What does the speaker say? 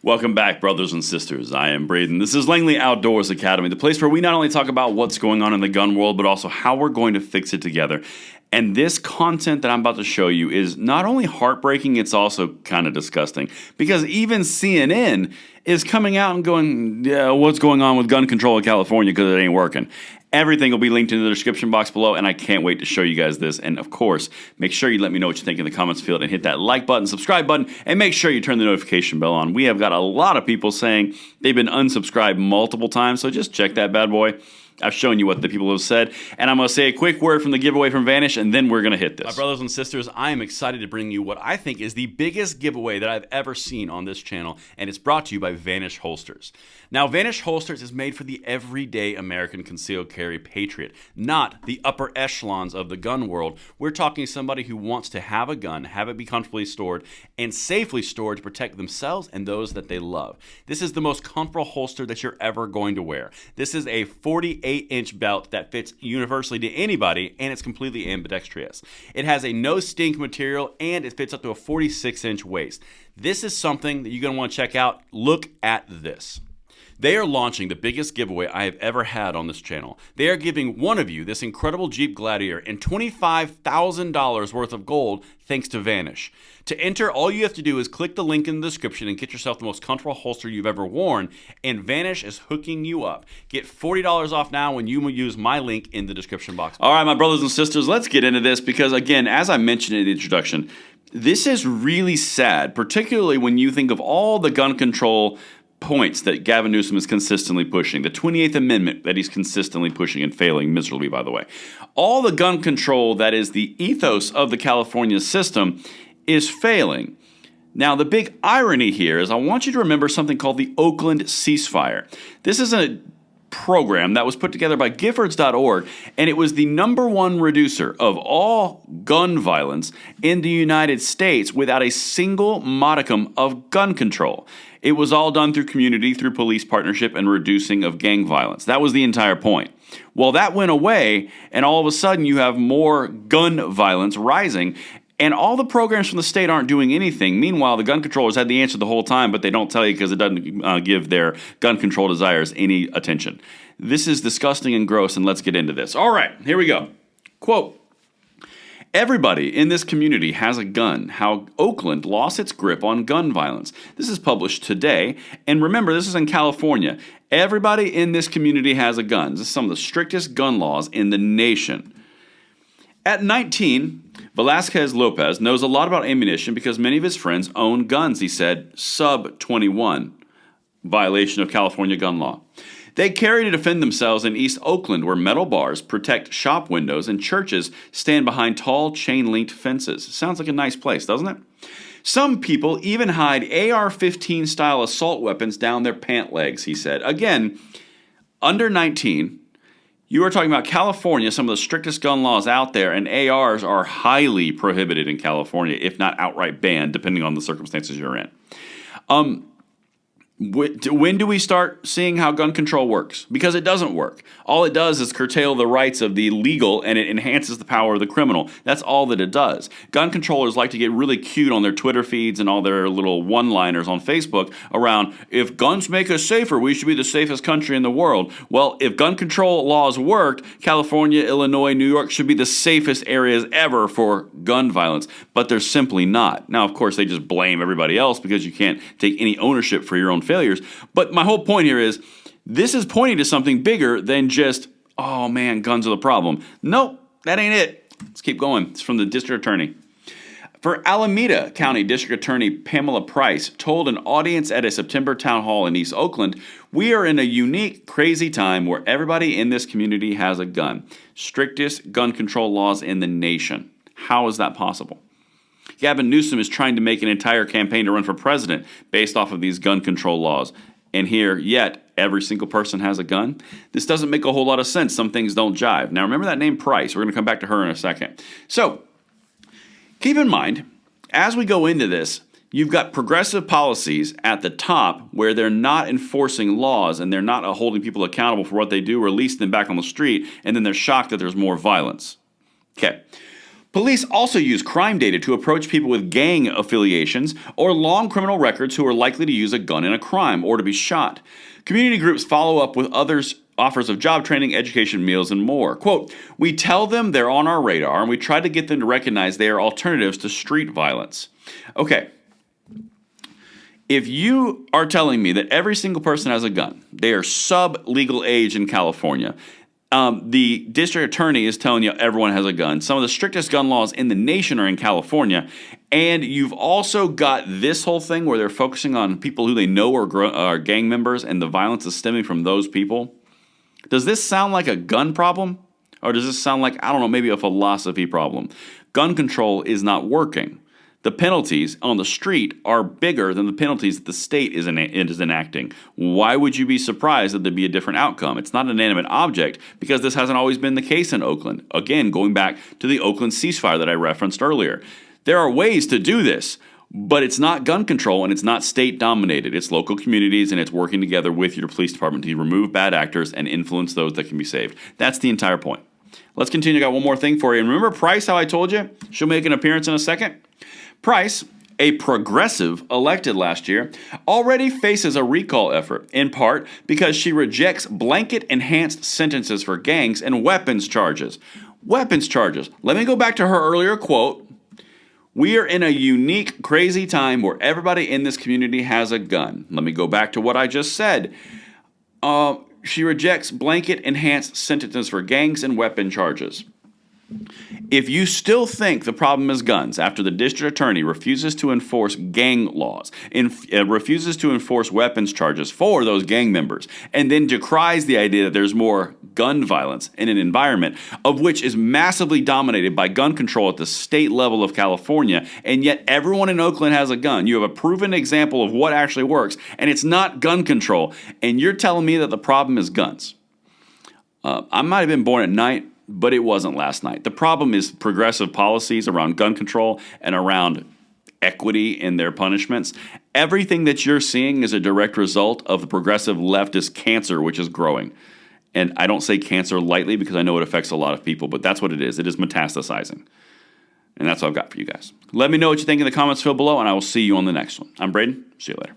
Welcome back, brothers and sisters. I am Braden. This is Langley Outdoors Academy, the place where we not only talk about what's going on in the gun world, but also how we're going to fix it together. And this content that I'm about to show you is not only heartbreaking, it's also kind of disgusting. Because even CNN is coming out and going, yeah, what's going on with gun control in California because it ain't working. Everything will be linked in the description box below, and I can't wait to show you guys this. And of course, make sure you let me know what you think in the comments field and hit that like button, subscribe button, and make sure you turn the notification bell on. We have got a lot of people saying they've been unsubscribed multiple times, so just check that bad boy. I've shown you what the people have said, and I'm going to say a quick word from the giveaway from Vanish, and then we're going to hit this. My brothers and sisters, I am excited to bring you what I think is the biggest giveaway that I've ever seen on this channel, and it's brought to you by Vanish Holsters. Now, Vanish Holsters is made for the everyday American concealed carry patriot, not the upper echelons of the gun world. We're talking somebody who wants to have a gun, have it be comfortably stored, and safely stored to protect themselves and those that they love. This is the most comfortable holster that you're ever going to wear. This is a 48-inch belt that fits universally to anybody, and it's completely ambidextrous. It has a no-stink material, and it fits up to a 46-inch waist. This is something that you're going to want to check out. Look at this. They are launching the biggest giveaway I have ever had on this channel. They are giving one of you this incredible Jeep Gladiator and $25,000 worth of gold thanks to Vanish. To enter, all you have to do is click the link in the description and get yourself the most comfortable holster you've ever worn, and Vanish is hooking you up. Get $40 off now when you use my link in the description box. All right, my brothers and sisters, let's get into this because, again, as I mentioned in the introduction, this is really sad, particularly when you think of all the gun control points that Gavin Newsom is consistently pushing, the 28th Amendment that he's consistently pushing and failing miserably, by the way. All the gun control that is the ethos of the California system is failing. Now, the big irony here is I want you to remember something called the Oakland Ceasefire. This is a program that was put together by Giffords.org, and it was the #1 reducer of all gun violence in the United States without a single modicum of gun control. It was all done through community, through police partnership, and reducing of gang violence. That was the entire point. Well, that went away, and all of a sudden you have more gun violence rising, and all the programs from the state aren't doing anything. Meanwhile, the gun controllers had the answer the whole time, but they don't tell you because it doesn't give their gun control desires any attention. This is disgusting and gross, and let's get into this. All right, here we go. Quote, "Everybody in this community has a gun. How Oakland lost its grip on gun violence." This is published today. And remember, this is in California. Everybody in this community has a gun. This is some of the strictest gun laws in the nation. At 19, Velasquez Lopez knows a lot about ammunition because many of his friends own guns, he said, sub 21, violation of California gun law. They carry to defend themselves in East Oakland, where metal bars protect shop windows and churches stand behind tall chain-linked fences. Sounds like a nice place, doesn't it? Some people even hide AR-15 style assault weapons down their pant legs, he said. Again, under 19, you are talking about California, some of the strictest gun laws out there, and ARs are highly prohibited in California, if not outright banned, depending on the circumstances you're in. When do we start seeing how gun control works? Because it doesn't work. All it does is curtail the rights of the legal, and it enhances the power of the criminal. That's all that it does. Gun controllers like to get really cute on their Twitter feeds and all their little one-liners on Facebook around, if guns make us safer, we should be the safest country in the world. Well, if gun control laws worked, California, Illinois, New York should be the safest areas ever for gun violence, but they're simply not. Now, of course, they just blame everybody else because you can't take any ownership for your own failures. But my whole point here is this is pointing to something bigger than just, oh man, guns are the problem. Nope, that ain't it. Let's keep going. It's from the district attorney. For Alameda County District Attorney Pamela Price told an audience at a September town hall in East Oakland, "We are in a unique, crazy time where everybody in this community has a gun. Strictest gun control laws in the nation." How is that possible? Gavin Newsom is trying to make an entire campaign to run for president based off of these gun control laws. And here, yet, every single person has a gun? This doesn't make a whole lot of sense. Some things don't jive. Now, remember that name Price. We're going to come back to her in a second. So, keep in mind, as we go into this, you've got progressive policies at the top where they're not enforcing laws and they're not holding people accountable for what they do, or releasing them back on the street, and then they're shocked that there's more violence. Okay. Police also use crime data to approach people with gang affiliations or long criminal records who are likely to use a gun in a crime or to be shot. Community groups follow up with others' offers of job training, education, meals, and more. Quote, we tell them they're on our radar and we try to get them to recognize they are alternatives to street violence. Okay. If you are telling me that every single person has a gun, they are sub-legal age in California, the district attorney is telling you everyone has a gun. Some of the strictest gun laws in the nation are in California. And you've also got this whole thing where they're focusing on people who they know are gang members and the violence is stemming from those people. Does this sound like a gun problem? Or does this sound like, I don't know, maybe a philosophy problem? Gun control is not working. The penalties on the street are bigger than the penalties that the state is enacting. Why would you be surprised that there'd be a different outcome? It's not an inanimate object because this hasn't always been the case in Oakland. Again, going back to the Oakland ceasefire that I referenced earlier. There are ways to do this, but it's not gun control and it's not state dominated. It's local communities and it's working together with your police department to remove bad actors and influence those that can be saved. That's the entire point. Let's continue. I got one more thing for you. And remember Price, how I told you? She'll make an appearance in a second. Price, a progressive elected last year, already faces a recall effort, in part because she rejects blanket enhanced sentences for gangs and weapons charges. Weapons charges. Let me go back to her earlier quote. We are in a unique, crazy time where everybody in this community has a gun. Let me go back to what I just said. She rejects blanket enhanced sentences for gangs and weapon charges. If you still think the problem is guns after the district attorney refuses to enforce gang laws, refuses to enforce weapons charges for those gang members, and then decries the idea that there's more gun violence in an environment of which is massively dominated by gun control at the state level of California, and yet everyone in Oakland has a gun, you have a proven example of what actually works, and it's not gun control, and you're telling me that the problem is guns. I might have been born at night, but it wasn't last night. The problem is progressive policies around gun control and around equity in their punishments. Everything that you're seeing is a direct result of the progressive leftist cancer, which is growing. And I don't say cancer lightly because I know it affects a lot of people, but that's what it is. It is metastasizing. And that's what I've got for you guys. Let me know what you think in the comments below, and I will see you on the next one. I'm Braden. See you later.